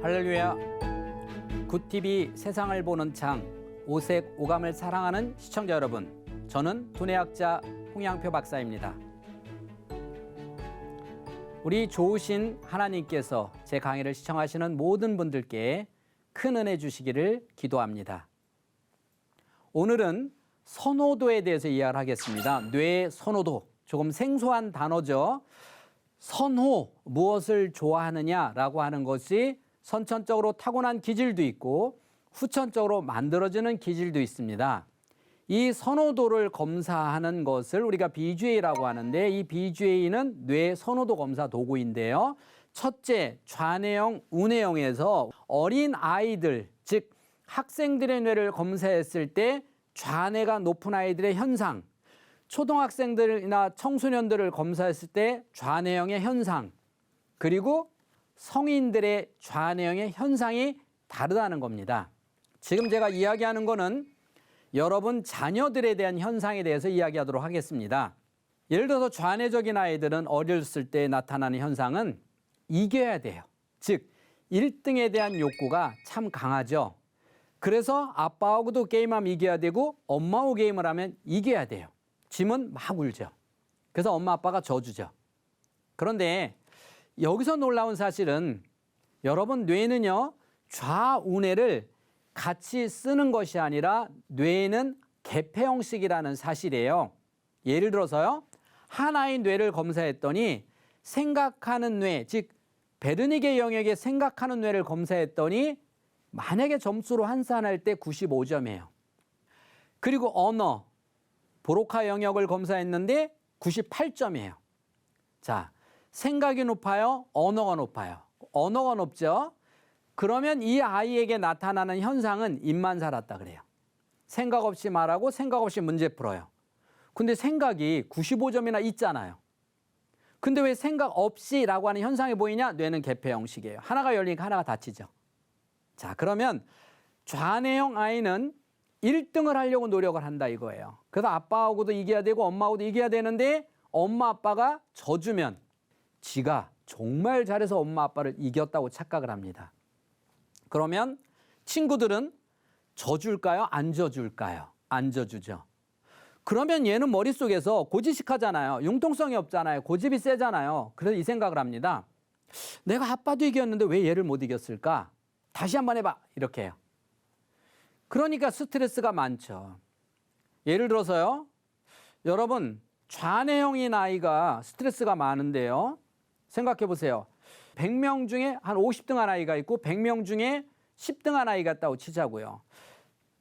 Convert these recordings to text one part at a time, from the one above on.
할렐루야. 굿TV 세상을 보는 창, 오색 오감을 사랑하는 시청자 여러분, 저는 두뇌학자 홍양표 박사입니다. 우리 좋으신 하나님께서 제 강의를 시청하시는 모든 분들께 큰 은혜 주시기를 기도합니다. 오늘은 선호도에 대해서 이야기를 하겠습니다. 뇌 선호도, 조금 생소한 단어죠. 선호, 무엇을 좋아하느냐라고 하는 것이 선천적으로 타고난 기질도 있고 후천적으로 만들어지는 기질도 있습니다. 이 선호도를 검사하는 것을 우리가 BGA라고 하는데, 이 BGA는 뇌 선호도 검사 도구인데요. 첫째, 좌뇌형, 우뇌형에서 어린 아이들, 즉 학생들의 뇌를 검사했을 때 좌뇌가 높은 아이들의 현상, 초등학생들이나 청소년들을 검사했을 때 좌뇌형의 현상, 그리고 성인들의 좌뇌형의 현상이 다르다는 겁니다. 지금 제가 이야기하는 거는 여러분 자녀들에 대한 현상에 대해서 이야기하도록 하겠습니다. 예를 들어서 좌뇌적인 아이들은 어렸을 때 나타나는 현상은 이겨야 돼요. 즉 1등에 대한 욕구가 참 강하죠. 그래서 아빠하고도 게임하면 이겨야 되고 엄마하고 게임을 하면 이겨야 돼요. 짐은 막 울죠. 그래서 엄마 아빠가 져주죠. 그런데 여기서 놀라운 사실은 여러분 뇌는요, 좌우뇌를 같이 쓰는 것이 아니라 뇌는 개폐 형식이라는 사실이에요. 예를 들어서요, 하나의 뇌를 검사했더니 생각하는 뇌, 즉 베르니게 영역의 생각하는 뇌를 검사했더니 만약에 점수로 환산할 때 95점이에요. 그리고 언어, 브로카 영역을 검사했는데 98점이에요. 자, 생각이 높아요? 언어가 높아요? 언어가 높죠? 그러면 이 아이에게 나타나는 현상은 입만 살았다 그래요. 생각 없이 말하고 생각 없이 문제 풀어요. 근데 생각이 95점이나 있잖아요. 근데 왜 생각 없이라고 하는 현상이 보이냐? 뇌는 개폐 형식이에요. 하나가 열리니까 하나가 닫히죠. 자, 그러면 좌뇌형 아이는 1등을 하려고 노력을 한다 이거예요. 그래서 아빠하고도 이겨야 되고 엄마하고도 이겨야 되는데 엄마 아빠가 져주면 지가 정말 잘해서 엄마 아빠를 이겼다고 착각을 합니다. 그러면 친구들은 져줄까요? 안 져줄까요? 안 져주죠. 그러면 얘는 머릿속에서 고지식하잖아요. 융통성이 없잖아요. 고집이 세잖아요. 그래서 이 생각을 합니다. 내가 아빠도 이겼는데 왜 얘를 못 이겼을까? 다시 한번 해봐. 이렇게 해요. 그러니까 스트레스가 많죠. 예를 들어서요, 여러분 좌뇌형인 아이가 스트레스가 많은데요, 생각해 보세요. 100명 중에 한 50등 한 아이가 있고 100명 중에 10등 한 아이가 있다고 치자고요.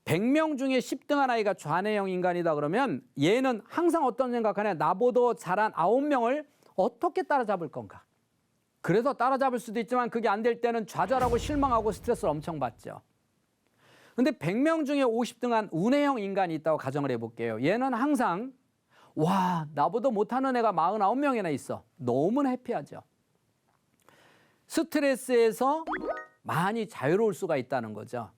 100명 중에 10등 한 아이가 좌뇌형 인간이다 그러면 얘는 항상 어떤 생각하냐? 나보다 잘한 9명을 어떻게 따라잡을 건가? 그래서 따라잡을 수도 있지만 그게 안 될 때는 좌절하고 실망하고 스트레스를 엄청 받죠. 근데 100명 중에 50등 한 우뇌형 인간이 있다고 가정을 해볼게요. 얘는 항상 와, 나보다 못하는 애가 49명이나 있어. 너무나 해피하죠. 스트레스에서 많이 자유로울 수가 있다는 거죠.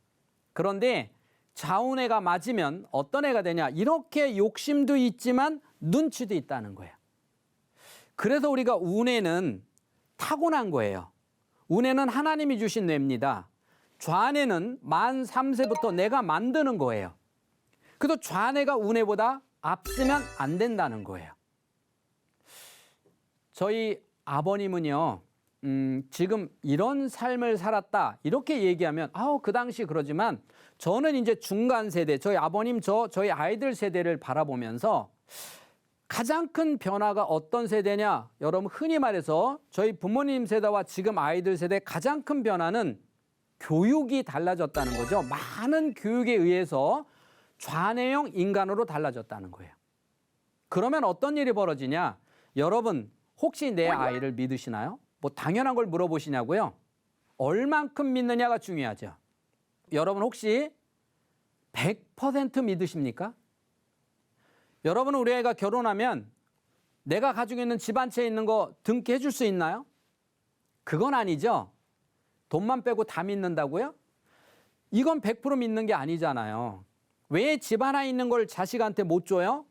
그런데 좌우뇌가 맞으면 어떤 애가 되냐? 이렇게 욕심도 있지만 눈치도 있다는 거예요. 그래서 우리가 우뇌는 타고난 거예요. 우뇌는 하나님이 주신 뇌입니다. 좌뇌는 만 3세부터 내가 만드는 거예요. 그래서 좌뇌가 우뇌보다 앞서면 안 된다는 거예요. 저희 아버님은요, 지금 이런 삶을 살았다 이렇게 얘기하면 그 당시 그러지만 저는 이제 중간 세대, 저희 아버님, 저희 아이들 세대를 바라보면서 가장 큰 변화가 어떤 세대냐? 여러분 흔히 말해서 저희 부모님 세대와 지금 아이들 세대 가장 큰 변화는 교육이 달라졌다는 거죠. 많은 교육에 의해서 좌뇌형 인간으로 달라졌다는 거예요. 그러면 어떤 일이 벌어지냐? 여러분 혹시 내 아이를 믿으시나요? 뭐 당연한 걸 물어보시냐고요? 얼만큼 믿느냐가 중요하죠. 여러분 혹시 100% 믿으십니까? 여러분은 우리 아이가 결혼하면 내가 가지고 있는 집 한 채 있는 거 등기해 줄 수 있나요? 그건 아니죠. 돈만 빼고 다 믿는다고요? 이건 100% 믿는 게 아니잖아요. 왜 집 하나 있는 걸 자식한테 못 줘요?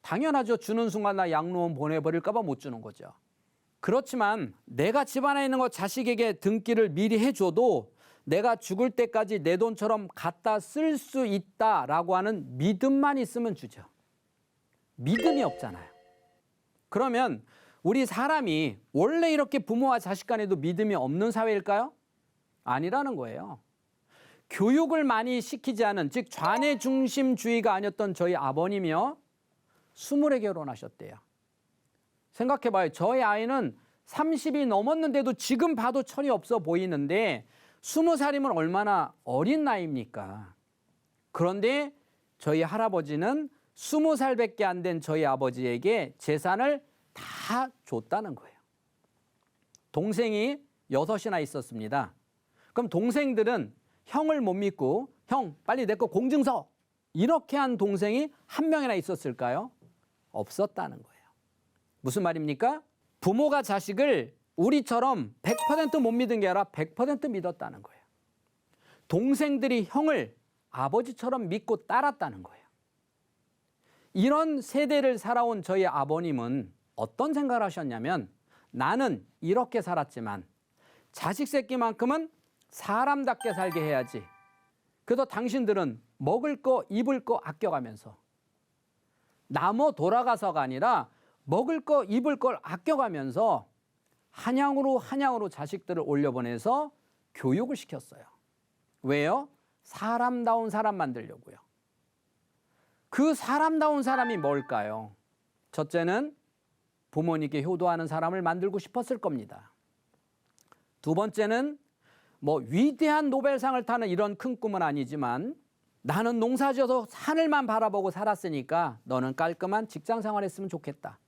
당연하죠. 주는 순간 나 양로원 보내버릴까 봐 못 주는 거죠. 그렇지만 내가 집안에 있는 거 자식에게 등기를 미리 해줘도 내가 죽을 때까지 내 돈처럼 갖다 쓸 수 있다라고 하는 믿음만 있으면 주죠. 믿음이 없잖아요. 그러면 우리 사람이 원래 이렇게 부모와 자식 간에도 믿음이 없는 사회일까요? 아니라는 거예요. 교육을 많이 시키지 않은, 즉 좌뇌 중심주의가 아니었던 저희 아버님이요, 20에 결혼하셨대요. 생각해봐요. 저희 아이는 30이 넘었는데도 지금 봐도 철이 없어 보이는데 20살이면 얼마나 어린 나이입니까? 그런데 저희 할아버지는 20살밖에 안 된 저희 아버지에게 재산을 다 줬다는 거예요. 동생이 6이나 있었습니다. 그럼 동생들은 형을 못 믿고 형 빨리 내 거 공증서 이렇게 한 동생이 한 명이나 있었을까요? 없었다는 거예요. 무슨 말입니까? 부모가 자식을 우리처럼 100% 못 믿은 게 아니라 100% 믿었다는 거예요. 동생들이 형을 아버지처럼 믿고 따랐다는 거예요. 이런 세대를 살아온 저희 아버님은 어떤 생각을 하셨냐면, 나는 이렇게 살았지만 자식 새끼만큼은 사람답게 살게 해야지. 그래서 당신들은 먹을 거 입을 거 아껴가면서, 남어 돌아가서가 아니라 먹을 거 입을 걸 아껴가면서 한양으로 자식들을 올려보내서 교육을 시켰어요. 왜요? 사람다운 사람 만들려고요. 그 사람다운 사람이 뭘까요? 첫째는 부모님께 효도하는 사람을 만들고 싶었을 겁니다. 두 번째는 위대한 노벨상을 타는 이런 큰 꿈은 아니지만, 나는 농사지어서 하늘만 바라보고 살았으니까 너는 깔끔한 직장 생활했으면 좋겠다.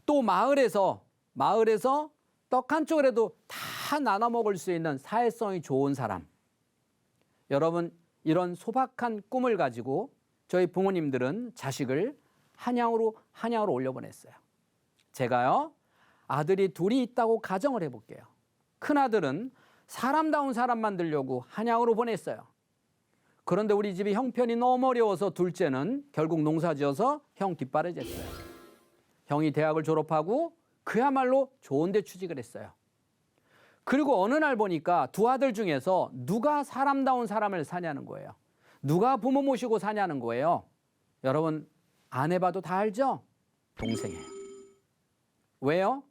또 마을에서 떡 한 쪽이라도 다 나눠 먹을 수 있는 사회성이 좋은 사람. 여러분, 이런 소박한 꿈을 가지고 저희 부모님들은 자식을 한양으로 올려보냈어요. 제가요, 아들이 둘이 있다고 가정을 해볼게요. 큰아들은 사람다운 사람 만들려고 한양으로 보냈어요. 그런데 우리 집이 형편이 너무 어려워서 둘째는 결국 농사지어서 형 뒷바라지 했어요. 형이 대학을 졸업하고 그야말로 좋은 데 취직을 했어요. 그리고 어느 날 보니까 두 아들 중에서 누가 사람다운 사람을 사냐는 거예요. 누가 부모 모시고 사냐는 거예요. 여러분, 안 해봐도 다 알죠? 동생이에요. 왜요?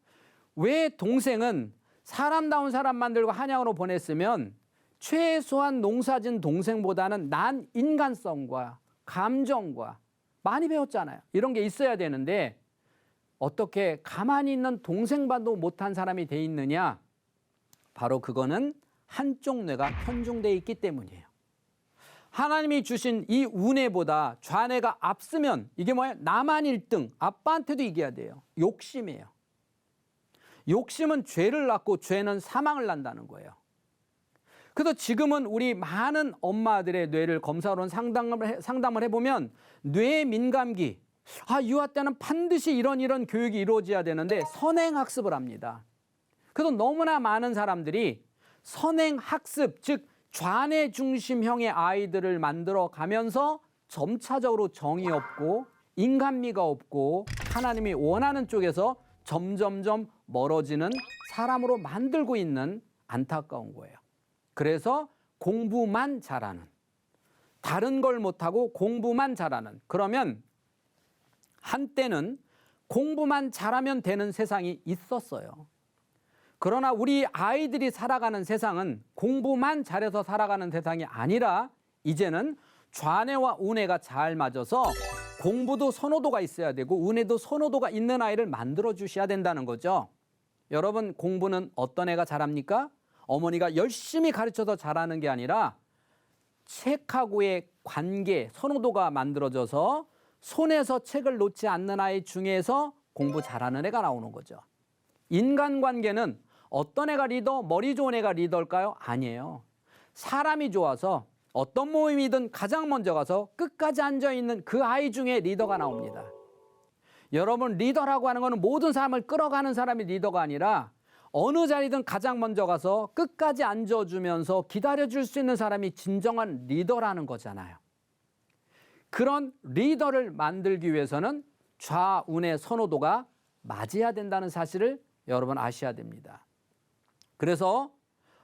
왜 동생은 사람다운 사람 만들고 한양으로 보냈으면 최소한 농사진 동생보다는 난 인간성과 감정과 많이 배웠잖아요. 이런 게 있어야 되는데 어떻게 가만히 있는 동생반도 못한 사람이 돼 있느냐? 바로 그거는 한쪽 뇌가 편중되어 있기 때문이에요. 하나님이 주신 이 운해보다 좌뇌가 앞서면 이게 뭐예요? 나만 1등, 아빠한테도 이겨야 돼요. 욕심이에요. 욕심은 죄를 낳고 죄는 사망을 낳는다는 거예요. 그래서 지금은 우리 많은 엄마들의 뇌를 검사로 상담을 해보면 뇌 민감기, 유아 때는 반드시 이런 교육이 이루어져야 되는데 선행학습을 합니다. 그래서 너무나 많은 사람들이 선행학습, 즉 좌뇌 중심형의 아이들을 만들어 가면서 점차적으로 정이 없고 인간미가 없고 하나님이 원하는 쪽에서 점점점 멀어지는 사람으로 만들고 있는 안타까운 거예요. 그래서 공부만 잘하는, 다른 걸 못하고 공부만 잘하는, 그러면 한때는 공부만 잘하면 되는 세상이 있었어요. 그러나 우리 아이들이 살아가는 세상은 공부만 잘해서 살아가는 세상이 아니라 이제는 좌뇌와 우뇌가 잘 맞아서 공부도 선호도가 있어야 되고 우뇌도 선호도가 있는 아이를 만들어 주셔야 된다는 거죠. 여러분, 공부는 어떤 애가 잘합니까? 어머니가 열심히 가르쳐서 잘하는 게 아니라 책하고의 관계, 선호도가 만들어져서 손에서 책을 놓지 않는 아이 중에서 공부 잘하는 애가 나오는 거죠. 인간관계는 어떤 애가 리더, 머리 좋은 애가 리더일까요? 아니에요. 사람이 좋아서 어떤 모임이든 가장 먼저 가서 끝까지 앉아있는 그 아이 중에 리더가 나옵니다. 여러분, 리더라고 하는 것은 모든 사람을 끌어가는 사람이 리더가 아니라 어느 자리든 가장 먼저 가서 끝까지 앉아주면서 기다려줄 수 있는 사람이 진정한 리더라는 거잖아요. 그런 리더를 만들기 위해서는 좌우의 선호도가 맞아야 된다는 사실을 여러분 아셔야 됩니다. 그래서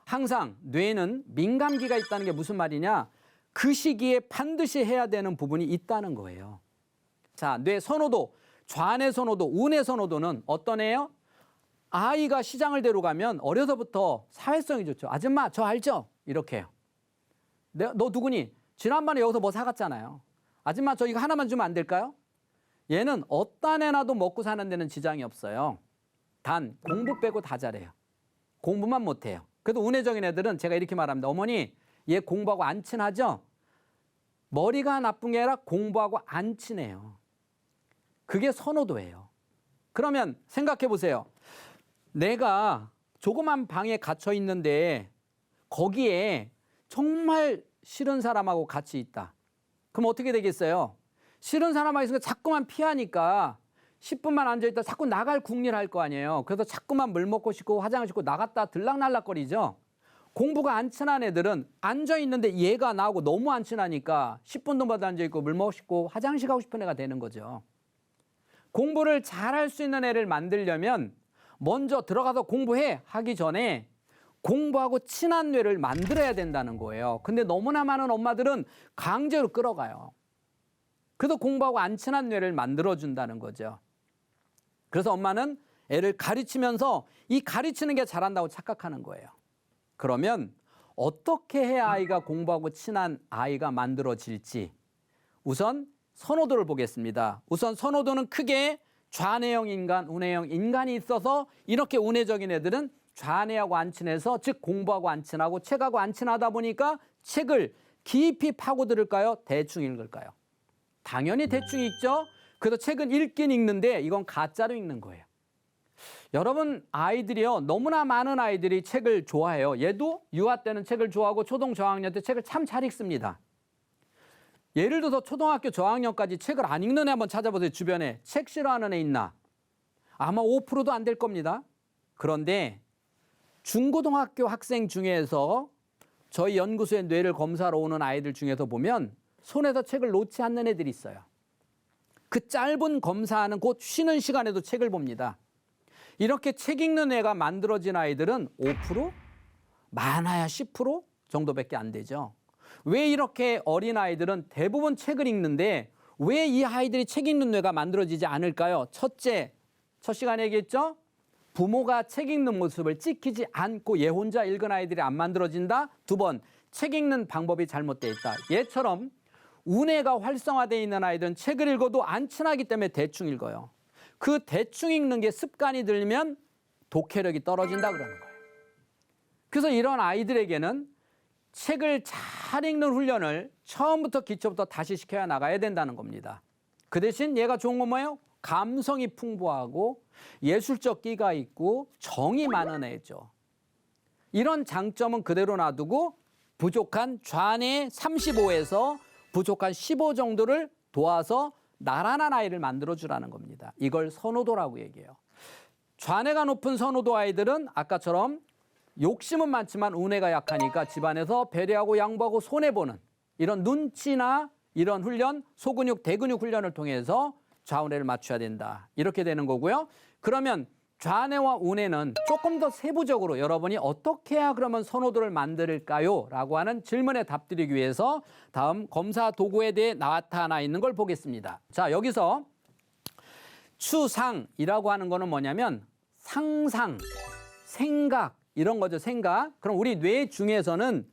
항상 뇌는 민감기가 있다는 게 무슨 말이냐? 그 시기에 반드시 해야 되는 부분이 있다는 거예요. 자, 뇌 선호도, 좌뇌 선호도, 우뇌 선호도는 어떤 애요? 아이가 시장을 데려가면 어려서부터 사회성이 좋죠. 아줌마 저 알죠? 이렇게 해요. 너 누구니? 지난번에 여기서 뭐 사갔잖아요. 아줌마 저 이거 하나만 주면 안 될까요? 얘는 어떤 애나도 먹고 사는 데는 지장이 없어요. 단 공부 빼고 다 잘해요. 공부만 못해요. 그래도 운해적인 애들은 제가 이렇게 말합니다. 어머니 얘 공부하고 안 친하죠? 머리가 나쁜 게 아니라 공부하고 안 친해요. 그게 선호도예요. 그러면 생각해 보세요. 내가 조그만 방에 갇혀 있는데 거기에 정말 싫은 사람하고 같이 있다. 그럼 어떻게 되겠어요? 싫은 사람하고 있으니까 자꾸만 피하니까 10분만 앉아있다 자꾸 나갈 궁리를 할 거 아니에요. 그래서 자꾸만 물 먹고 싶고 화장을 씻고 나갔다 들락날락거리죠. 공부가 안 친한 애들은 앉아있는데 얘가 나오고 너무 안 친하니까 10분 동안 앉아있고 물 먹고 싶고 화장실 가고 싶은 애가 되는 거죠. 공부를 잘할 수 있는 애를 만들려면 먼저 들어가서 공부해 하기 전에 공부하고 친한 뇌를 만들어야 된다는 거예요. 근데 너무나 많은 엄마들은 강제로 끌어가요. 그래서 공부하고 안 친한 뇌를 만들어준다는 거죠. 그래서 엄마는 애를 가르치면서 이 가르치는 게 잘한다고 착각하는 거예요. 그러면 어떻게 해야 아이가 공부하고 친한 아이가 만들어질지 우선 선호도를 보겠습니다. 우선 선호도는 크게 좌뇌형 인간, 우뇌형 인간이 있어서 이렇게 우뇌적인 애들은 좌뇌하고 안 친해서 즉 공부하고 안 친하고 책하고 안 친하다 보니까 책을 깊이 파고들을까요? 대충 읽을까요? 당연히 대충 읽죠. 그래서 책은 읽긴 읽는데 이건 가짜로 읽는 거예요. 여러분 아이들이요. 너무나 많은 아이들이 책을 좋아해요. 얘도 유아 때는 책을 좋아하고 초등 저학년 때 책을 참 잘 읽습니다. 예를 들어서 초등학교 저학년까지 책을 안 읽는 애 한번 찾아보세요. 주변에 책 싫어하는 애 있나? 아마 5%도 안 될 겁니다. 그런데 중고등학교 학생 중에서 저희 연구소에 뇌를 검사하러 오는 아이들 중에서 보면 손에서 책을 놓지 않는 애들이 있어요. 그 짧은 검사하는 곧 쉬는 시간에도 책을 봅니다. 이렇게 책 읽는 애가 만들어진 아이들은 5%? 많아야 10% 정도밖에 안 되죠. 왜 이렇게 어린 아이들은 대부분 책을 읽는데 왜 이 아이들이 책 읽는 뇌가 만들어지지 않을까요? 첫째, 첫 시간에 얘기했죠? 부모가 책 읽는 모습을 찍히지 않고 얘 혼자 읽은 아이들이 안 만들어진다. 두 번, 책 읽는 방법이 잘못되어 있다. 얘처럼 우뇌가 활성화되어 있는 아이들은 책을 읽어도 안 친하기 때문에 대충 읽어요. 그 대충 읽는 게 습관이 들면 독해력이 떨어진다 그러는 거예요. 그래서 이런 아이들에게는 책을 잘 읽는 훈련을 처음부터 기초부터 다시 시켜야 나가야 된다는 겁니다. 그 대신 얘가 좋은 건 뭐예요? 감성이 풍부하고 예술적 끼가 있고 정이 많은 애죠. 이런 장점은 그대로 놔두고 부족한 좌뇌 35에서 부족한 15 정도를 도와서 나란한 아이를 만들어주라는 겁니다. 이걸 선호도라고 얘기해요. 좌뇌가 높은 선호도 아이들은 아까처럼 욕심은 많지만 우뇌가 약하니까 집안에서 배려하고 양보하고 손해보는 이런 눈치나 이런 훈련, 소근육, 대근육 훈련을 통해서 좌우뇌를 맞춰야 된다. 이렇게 되는 거고요. 그러면 좌뇌와 우뇌는 조금 더 세부적으로 여러분이 어떻게 해야 그러면 선호도를 만들까요? 라고 하는 질문에 답드리기 위해서 다음 검사 도구에 대해 나타나 있는 걸 보겠습니다. 자, 여기서 추상이라고 하는 거는 뭐냐면 상상, 생각 이런 거죠. 생각. 그럼 우리 뇌 중에서는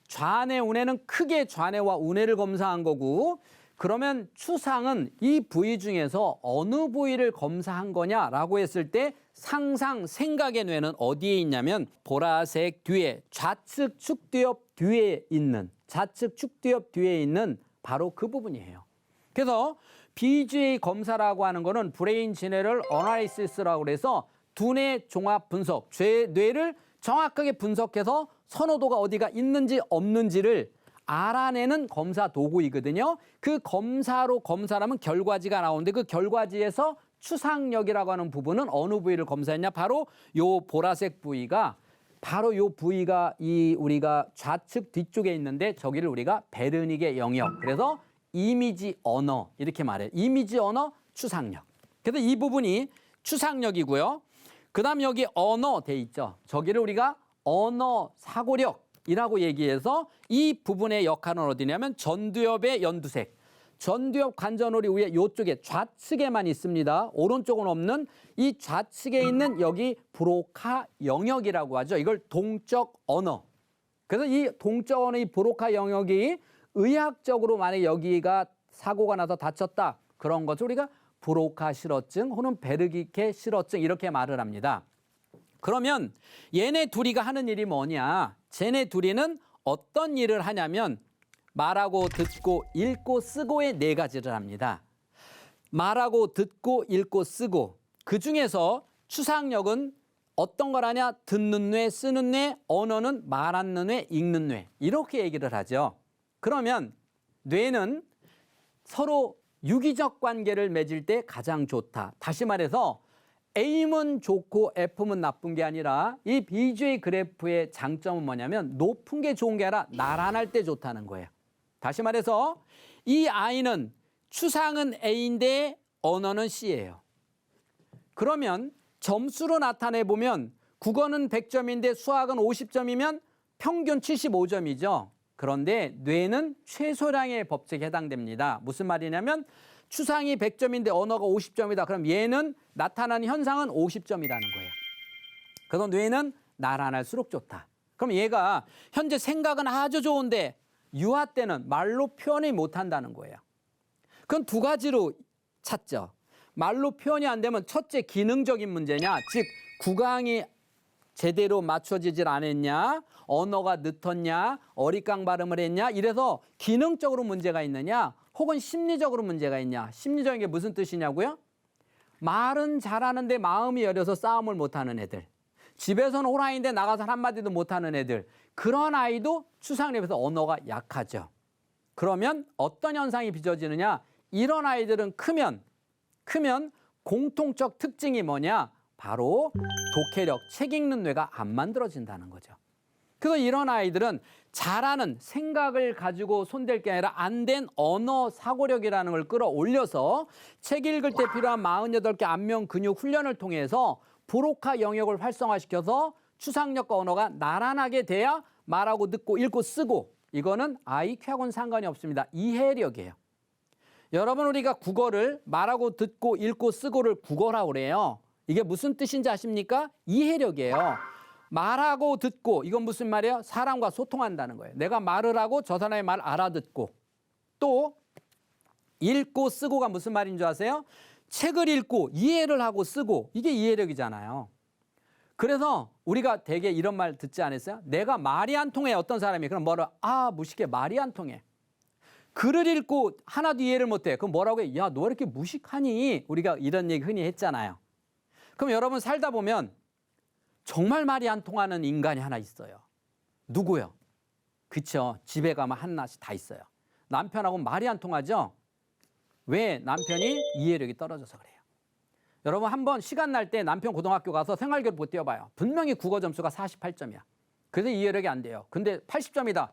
좌뇌, 우뇌는 크게 좌뇌와 우뇌를 검사한 거고 그러면 추상은 이 부위 중에서 어느 부위를 검사한 거냐라고 했을 때 상상, 생각의 뇌는 어디에 있냐면 보라색 뒤에 좌측 축두엽 뒤에 있는 좌측 축두엽 뒤에 있는 바로 그 부분이에요. 그래서 BGA 검사라고 하는 거는 브레인 제너럴 어나리시스라고 그래서 두뇌 종합 분석, 뇌를 정확하게 분석해서 선호도가 어디가 있는지 없는지를 알아내는 검사 도구이거든요. 그 검사로 검사를 하면 결과지가 나오는데 그 결과지에서 추상력이라고 하는 부분은 어느 부위를 검사했냐? 바로 요 보라색 부위가 바로 요 부위가 이 우리가 좌측 뒤쪽에 있는데 저기를 우리가 베르닉의 영역. 그래서 이미지 언어 이렇게 말해요. 이미지 언어 추상력. 그래서 이 부분이 추상력이고요. 그다음 여기 언어 돼 있죠. 저기를 우리가 언어 사고력이라고 얘기해서 이 부분의 역할은 어디냐면 전두엽의 연두색. 전두엽 관전홀이 위에 이쪽에 좌측에만 있습니다. 오른쪽은 없는 이 좌측에 있는 여기 브로카 영역이라고 하죠. 이걸 동적 언어. 그래서 이 동적 언어, 이 브로카 영역이 의학적으로 만약에 여기가 사고가 나서 다쳤다. 그런 것을 우리가 브로카 실어증 혹은 베르기케 실어증 이렇게 말을 합니다. 그러면 얘네 둘이가 하는 일이 뭐냐? 쟤네 둘이는 어떤 일을 하냐면 말하고 듣고 읽고 쓰고의 네 가지를 합니다. 말하고 듣고 읽고 쓰고 그중에서 추상력은 어떤 걸 하냐? 듣는 뇌, 쓰는 뇌, 언어는 말하는 뇌, 읽는 뇌 이렇게 얘기를 하죠. 그러면 뇌는 서로 유기적 관계를 맺을 때 가장 좋다. 다시 말해서 A면 좋고 F면 나쁜 게 아니라 이 BJ 그래프의 장점은 뭐냐면 높은 게 좋은 게 아니라 나란할 때 좋다는 거예요. 다시 말해서 이 아이는 추상은 A인데 언어는 C예요. 그러면 점수로 나타내 보면 국어는 100점인데 수학은 50점이면 평균 75점이죠. 그런데 뇌는 최소량의 법칙에 해당됩니다. 무슨 말이냐면 추상이 100점인데 언어가 50점이다. 그럼 얘는 나타나는 현상은 50점이라는 거예요. 그래서 뇌는 나란할수록 좋다. 그럼 얘가 현재 생각은 아주 좋은데 유아 때는 말로 표현이 못한다는 거예요. 그건 두 가지로 찾죠. 말로 표현이 안 되면 첫째 기능적인 문제냐, 즉 구강이 제대로 맞춰지질 않았냐, 언어가 늦었냐, 어릿강 발음을 했냐, 이래서 기능적으로 문제가 있느냐, 혹은 심리적으로 문제가 있냐. 심리적인 게 무슨 뜻이냐고요? 말은 잘하는데 마음이 여려서 싸움을 못하는 애들. 집에서는 호랑이인데 나가서 한마디도 못하는 애들. 그런 아이도 추상력에서 언어가 약하죠. 그러면 어떤 현상이 빚어지느냐? 이런 아이들은 크면 공통적 특징이 뭐냐? 바로 독해력, 책 읽는 뇌가 안 만들어진다는 거죠. 그래서 이런 아이들은 잘하는 생각을 가지고 손댈 게 아니라 안 된 언어 사고력이라는 걸 끌어올려서 책 읽을 때 필요한 48개 안면 근육 훈련을 통해서 브로카 영역을 활성화시켜서 추상력과 언어가 나란하게 돼야 말하고 듣고 읽고 쓰고 이거는 IQ하고는 상관이 없습니다. 이해력이에요. 여러분 우리가 국어를 말하고 듣고 읽고 쓰고를 국어라고 그래요. 이게 무슨 뜻인지 아십니까? 이해력이에요. 말하고 듣고 이건 무슨 말이에요? 사람과 소통한다는 거예요. 내가 말을 하고 저 사람의 말 알아듣고 또 읽고 쓰고가 무슨 말인 줄 아세요? 책을 읽고 이해를 하고 쓰고 이게 이해력이잖아요. 그래서 우리가 되게 이런 말 듣지 않았어요? 내가 말이 안 통해 어떤 사람이 그럼 뭐라 무식해 말이 안 통해. 글을 읽고 하나도 이해를 못해. 그럼 뭐라고 해? 야, 너 왜 이렇게 무식하니? 우리가 이런 얘기 흔히 했잖아요. 그럼 여러분 살다 보면 정말 말이 안 통하는 인간이 하나 있어요. 누구요? 그쵸. 집에 가면 하나씩 다 있어요. 남편하고 말이 안 통하죠? 왜? 남편이 이해력이 떨어져서 그래요. 여러분 한번 시간 날 때 남편 고등학교 가서 생활교육 못 띄워봐요. 분명히 국어 점수가 48점이야. 그래서 이해력이 안 돼요. 근데 80점이다.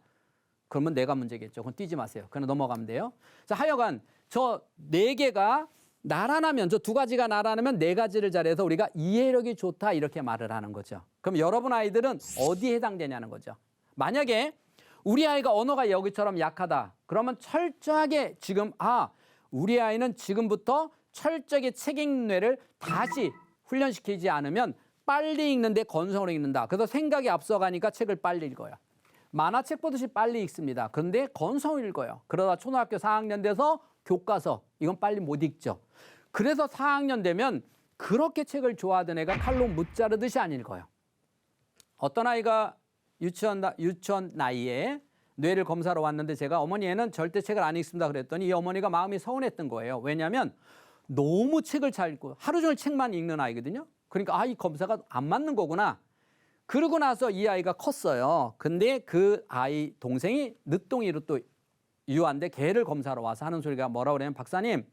그러면 내가 문제겠죠. 그건 띄지 마세요. 그냥 넘어가면 돼요. 자, 하여간 저 4개가 나란하면 저 2가지가 나란하면 4가지를 잘해서 우리가 이해력이 좋다 이렇게 말을 하는 거죠. 그럼 여러분 아이들은 어디에 해당되냐는 거죠. 만약에 우리 아이가 언어가 여기처럼 약하다. 그러면 철저하게 지금 우리 아이는 지금부터 철저하게 책 읽는 뇌를 다시 훈련시키지 않으면 빨리 읽는데 건성으로 읽는다. 그래서 생각이 앞서가니까 책을 빨리 읽어요. 만화책 보듯이 빨리 읽습니다. 그런데 건성을 읽어요. 그러다 초등학교 4학년 돼서 교과서 이건 빨리 못 읽죠. 그래서 4학년 되면 그렇게 책을 좋아하던 애가 칼로 못 자르듯이 안 읽어요. 어떤 아이가 유치원 나이에 뇌를 검사로 왔는데 제가 어머니 애는 절대 책을 안 읽습니다 그랬더니 이 어머니가 마음이 서운했던 거예요. 왜냐하면 너무 책을 잘 읽고 하루 종일 책만 읽는 아이거든요. 그러니까 이 검사가 안 맞는 거구나. 그러고 나서 이 아이가 컸어요. 근데 그 아이 동생이 늦둥이로 또 유아인데 걔를 검사로 와서 하는 소리가 뭐라고 그러냐면 박사님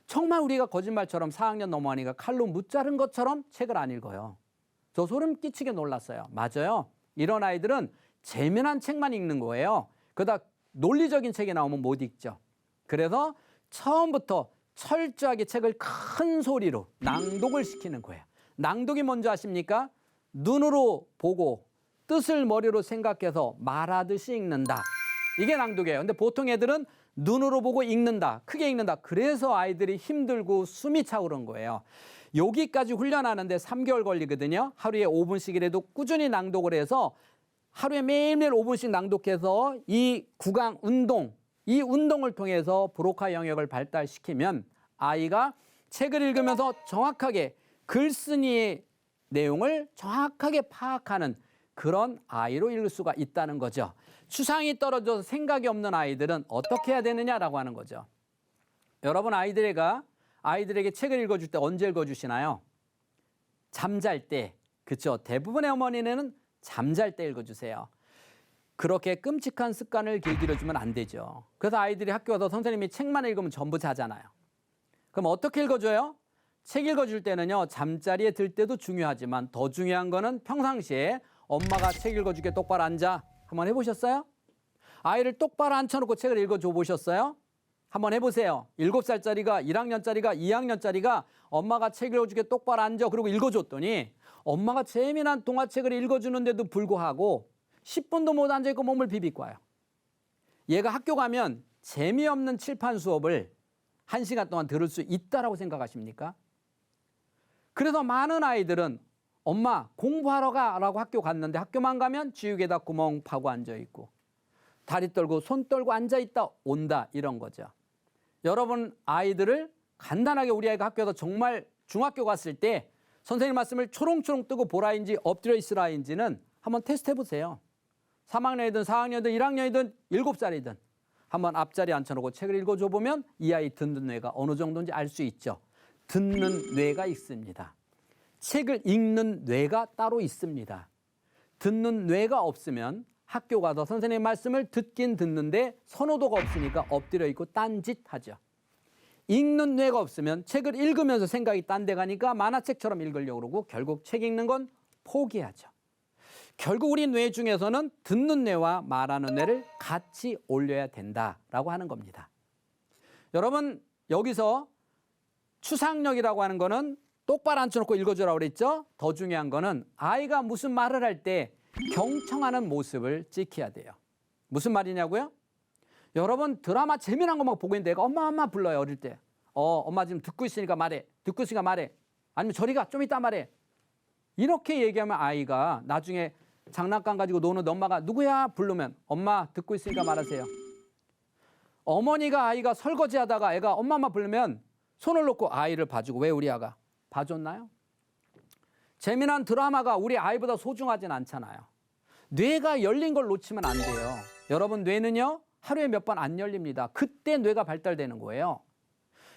정말 우리가 거짓말처럼 4학년 넘어가니까 칼로 못 자른 것처럼 책을 안 읽어요. 저 소름 끼치게 놀랐어요. 맞아요. 이런 아이들은 재미난 책만 읽는 거예요. 그러다 논리적인 책이 나오면 못 읽죠. 그래서 처음부터 철저하게 책을 큰 소리로 낭독을 시키는 거예요. 낭독이 뭔지 아십니까? 눈으로 보고 뜻을 머리로 생각해서 말하듯이 읽는다. 이게 낭독이에요. 근데 보통 애들은 눈으로 보고 읽는다. 크게 읽는다. 그래서 아이들이 힘들고 숨이 차오른 거예요. 여기까지 훈련하는데 3개월 걸리거든요. 하루에 5분씩이라도 꾸준히 낭독을 해서 하루에 매일매일 5분씩 낭독해서 이 구강 운동, 이 운동을 통해서 브로카 영역을 발달시키면 아이가 책을 읽으면서 정확하게 글쓴이의 내용을 정확하게 파악하는 그런 아이로 읽을 수가 있다는 거죠. 추상이 떨어져서 생각이 없는 아이들은 어떻게 해야 되느냐라고 하는 거죠. 여러분 아이들에게 책을 읽어줄 때 언제 읽어주시나요? 잠잘 때. 그렇죠. 대부분의 어머니는 잠잘 때 읽어주세요. 그렇게 끔찍한 습관을 길들여주면 안 되죠. 그래서 아이들이 학교 와서 선생님이 책만 읽으면 전부 자잖아요. 그럼 어떻게 읽어줘요? 책 읽어줄 때는요. 잠자리에 들 때도 중요하지만 더 중요한 거는 평상시에 엄마가 책 읽어줄게 똑바로 앉아. 한번 해보셨어요? 아이를 똑바로 앉혀놓고 책을 읽어줘 보셨어요? 한번 해보세요. 7살짜리가 1학년짜리가 2학년짜리가 엄마가 책 읽어줄게 똑바로 앉아. 그리고 읽어줬더니 엄마가 재미난 동화책을 읽어주는데도 불구하고 10분도 못 앉아있고 몸을 비비고 와요. 얘가 학교 가면 재미없는 칠판 수업을 1시간 동안 들을 수 있다라고 생각하십니까? 그래서 많은 아이들은 엄마 공부하러 가라고 학교 갔는데 학교만 가면 지우개에다 구멍 파고 앉아있고 다리 떨고 손 떨고 앉아있다 온다 이런 거죠. 여러분 아이들을 간단하게 우리 아이가 학교에서 정말 중학교 갔을 때 선생님 말씀을 초롱초롱 뜨고 보라인지 엎드려 있으라인지는 한번 테스트 해보세요. 3학년이든 4학년이든 1학년이든 7살이든 한번 앞자리에 앉혀놓고 책을 읽어줘 보면 이 아이 듣는 뇌가 어느 정도인지 알 수 있죠. 듣는 뇌가 있습니다. 책을 읽는 뇌가 따로 있습니다. 듣는 뇌가 없으면 학교 가서 선생님 말씀을 듣긴 듣는데 선호도가 없으니까 엎드려 있고 딴짓하죠. 읽는 뇌가 없으면 책을 읽으면서 생각이 딴 데 가니까 만화책처럼 읽으려고 그러고 결국 책 읽는 건 포기하죠. 결국 우리 뇌 중에서는 듣는 뇌와 말하는 뇌를 같이 올려야 된다라고 하는 겁니다. 여러분 여기서 추상력이라고 하는 거는 똑바로 앉혀놓고 읽어주라고 그랬죠? 더 중요한 거는 아이가 무슨 말을 할 때 경청하는 모습을 찍혀야 돼요. 무슨 말이냐고요? 여러분 드라마 재미난 거 막 보고 있는데 애가 엄마 불러요. 어릴 때. 엄마 지금 듣고 있으니까 말해. 듣고 있으니까 말해. 아니면 저리 가. 좀 이따 말해. 이렇게 얘기하면 아이가 나중에 장난감 가지고 노는데 엄마가 누구야? 부르면 엄마 듣고 있으니까 말하세요. 어머니가 아이가 설거지하다가 애가 엄마 부르면 손을 놓고 아이를 봐주고 왜 우리 아가? 봐줬나요? 재미난 드라마가 우리 아이보다 소중하진 않잖아요. 뇌가 열린 걸 놓치면 안 돼요. 여러분 뇌는요 하루에 몇 번 안 열립니다. 그때 뇌가 발달되는 거예요.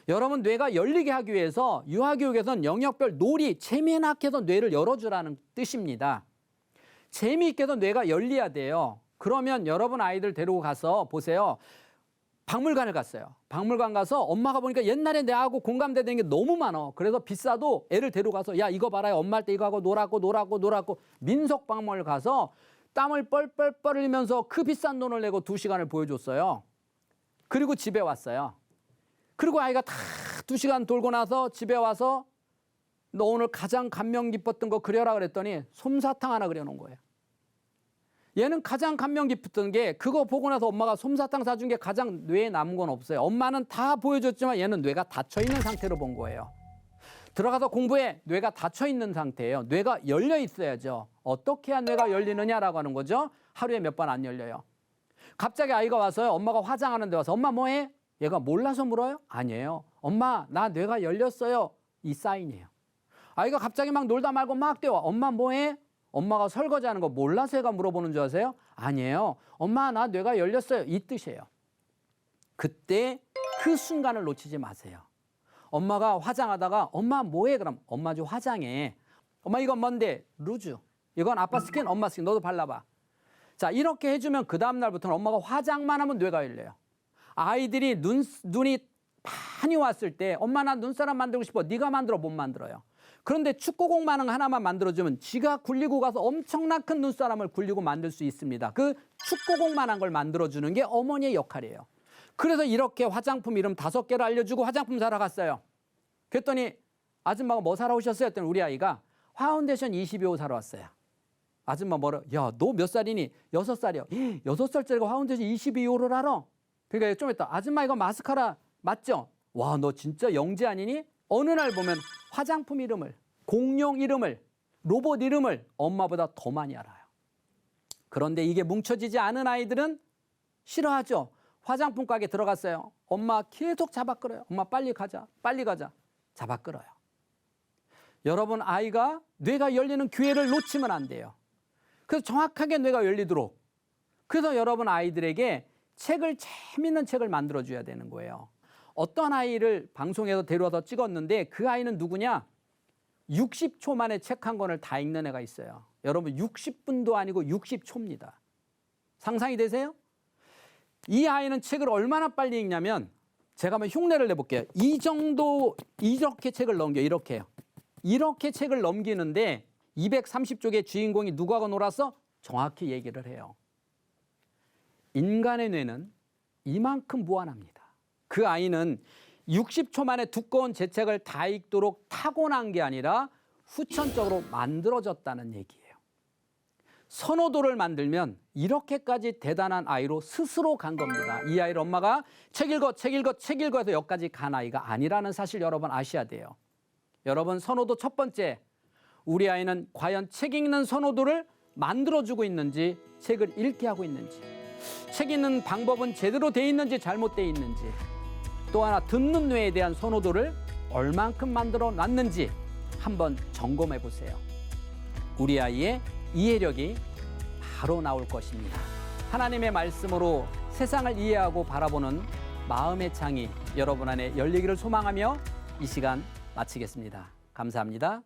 여러분 뇌가 열리게 하기 위해서 유아교육에서는 영역별 놀이, 재미나게 해서 뇌를 열어주라는 뜻입니다. 재미있게 해서 뇌가 열려야 돼요. 그러면 여러분 아이들 데리고 가서 보세요. 박물관을 갔어요. 박물관 가서 엄마가 보니까 옛날에 내하고 공감되는 게 너무 많아. 그래서 비싸도 애를 데려가서 야 이거 봐라요. 엄마 할 때 이거 하고 놀았고 민속박물관을 가서 땀을 뻘뻘 흘리면서 그 비싼 돈을 내고 2시간을 보여줬어요. 그리고 집에 왔어요. 그리고 아이가 다 2시간 돌고 나서 집에 와서 너 오늘 가장 감명 깊었던 거 그려라 그랬더니 솜사탕 하나 그려놓은 거예요. 얘는 가장 감명 깊었던 게 그거 보고 나서 엄마가 솜사탕 사준 게 가장 뇌에 남은 건 없어요. 엄마는 다 보여줬지만 얘는 뇌가 닫혀있는 상태로 본 거예요. 들어가서 공부해. 뇌가 닫혀있는 상태예요. 뇌가 열려 있어야죠. 어떻게 해야 뇌가 열리느냐라고 하는 거죠. 하루에 몇 번 안 열려요. 갑자기 아이가 와서요. 엄마가 화장하는데 와서 엄마 뭐해? 얘가 몰라서 물어요? 아니에요. 엄마 나 뇌가 열렸어요. 이 사인이에요. 아이가 갑자기 막 놀다 말고 막 뛰어와. 엄마 뭐해? 엄마가 설거지하는 거 몰라서 애가 물어보는 줄 아세요? 아니에요. 엄마 나 뇌가 열렸어요. 이 뜻이에요. 그때 그 순간을 놓치지 마세요. 엄마가 화장하다가 엄마 뭐해? 그럼 엄마 좀 화장해. 엄마 이건 뭔데? 루즈. 이건 아빠 스킨, 엄마 스킨. 너도 발라봐. 자 이렇게 해주면 그 다음 날부터는 엄마가 화장만 하면 뇌가 열려요. 아이들이 눈이 많이 왔을 때 엄마 나 눈사람 만들고 싶어. 네가 만들어. 못 만들어요. 그런데 축구공 하나만 만들어주면 지가 굴리고 가서 엄청난 큰 눈사람을 굴리고 만들 수 있습니다. 그 축구공만한 걸 만들어주는 게 어머니의 역할이에요. 그래서 이렇게 화장품 이름 5개를 알려주고 화장품 사러 갔어요. 그랬더니 아줌마가 뭐 사러 오셨어요? 했더니 우리 아이가 파운데이션 22호 사러 왔어요. 아줌마 뭐라, 야, 너 몇 살이니? 6살이요. 6살짜리가 파운데이션 22호를 알아? 그러니까 좀 이따, 아줌마 이거 마스카라 맞죠? 와, 너 진짜 영재 아니니? 어느 날 보면 화장품 이름을, 공룡 이름을, 로봇 이름을 엄마보다 더 많이 알아요. 그런데 이게 뭉쳐지지 않은 아이들은 싫어하죠. 화장품 가게 들어갔어요. 엄마 계속 잡아 끌어요. 엄마 빨리 가자, 빨리 가자. 잡아 끌어요. 여러분, 아이가 뇌가 열리는 기회를 놓치면 안 돼요. 그래서 정확하게 뇌가 열리도록. 그래서 여러분 아이들에게 책을, 재밌는 책을 만들어줘야 되는 거예요. 어떤 아이를 방송에서 데려와서 찍었는데 그 아이는 누구냐? 60초 만에 책 한 권을 다 읽는 애가 있어요. 여러분 60분도 아니고 60초입니다. 상상이 되세요? 이 아이는 책을 얼마나 빨리 읽냐면 제가 한번 흉내를 내볼게요. 이 정도, 이렇게 책을 넘겨요. 이렇게요. 이렇게 책을 넘기는데 230쪽의 주인공이 누구하고 놀아서 정확히 얘기를 해요. 인간의 뇌는 이만큼 무한합니다. 그 아이는 60초 만에 두꺼운 제 책을 다 읽도록 타고난 게 아니라 후천적으로 만들어졌다는 얘기예요. 선호도를 만들면 이렇게까지 대단한 아이로 스스로 간 겁니다. 이 아이를 엄마가 책 읽어, 책 읽어, 책 읽어 해서 여기까지 간 아이가 아니라는 사실 여러분 아셔야 돼요. 여러분, 선호도 첫 번째, 우리 아이는 과연 책 읽는 선호도를 만들어주고 있는지, 책을 읽게 하고 있는지, 책 읽는 방법은 제대로 돼 있는지 잘못돼 있는지, 또 하나 듣는 뇌에 대한 선호도를 얼만큼 만들어 놨는지 한번 점검해 보세요. 우리 아이의 이해력이 바로 나올 것입니다. 하나님의 말씀으로 세상을 이해하고 바라보는 마음의 창이 여러분 안에 열리기를 소망하며 이 시간 마치겠습니다. 감사합니다.